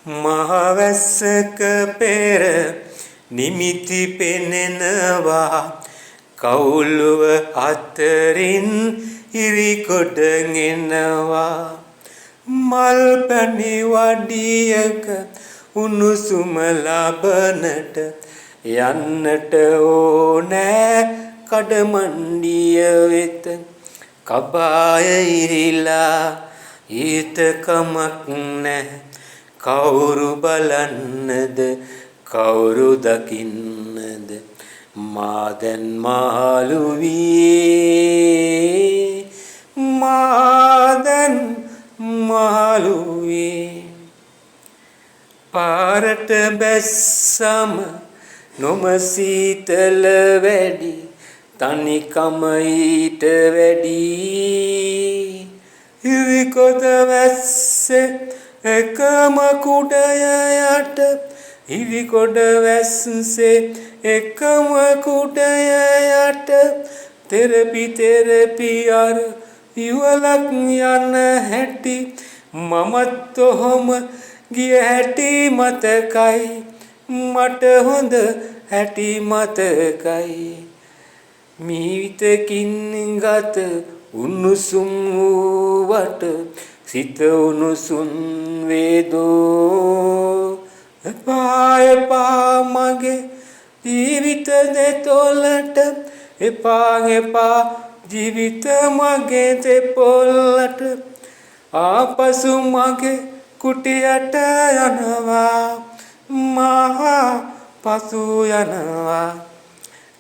මහවැස්සක පෙර නිමිති පෙනෙනවා කවුළුව අතරින් ඉරිකොඩගෙනවා මල් පැණි වඩියක උණුසුම ලබනට යන්නට ඕනෑ කඩමණ්ඩිය වෙත කබාය ඉරිලා ඊට කමක් නැහැ කවුරු බලන්නද කවුරු දකින්නද මා දැන් මාළු වී පාරට බැස්සම නොම සීතල වැඩි තනිකම ඊට වැඩි ඉරිකොද වැස්සේ එකම කුඩය යට ඉරිකොඩ වැස්සේ එකම කුඩය යට තෙරපි අර ඉවලක් යන හැටි මමත් ඔහොම ගිය හැටි මතකයි මට හොඳ හැටි මතකයි මීවිතකින් ගත උණුසුම් වූවට සිත උණුසුම් වේදෝ එපා මගේ ජීවිත දෙතොලට එපා ජීවිත මගේ දෙපොල්ලට ආපසු මගේ කුටියට යනවා මහා පසු යනවා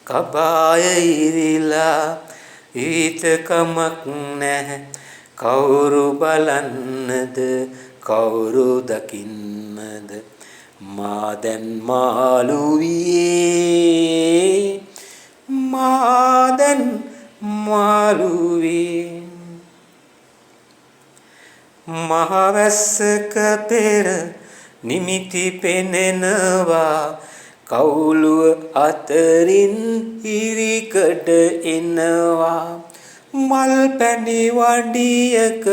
කබාය ඉරිලා ඊට කමක් නැහැ කවුරු බලන්නද කවුරු දකින්නද මා දැන් මාළු වී මහවැස්සක පෙර නිමිති පෙනෙනවා කවුළුව අතරින් ඉරිකඩ එනවා මල් පැණි වඩියක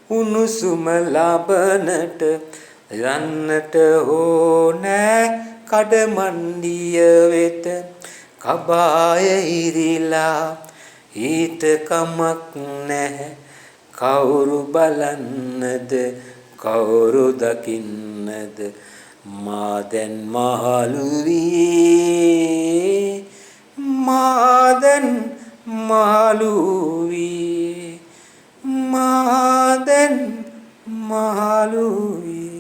උණුසුම ලබනට යන්නට ඕනෑ කඩමණ්ඩිය වෙත කබාය ඉරිලා ඊට කමක් නැහැ කවුරු බලන්නද කවුරු දකින්නද මා දැන් මාළු වී මාළු වී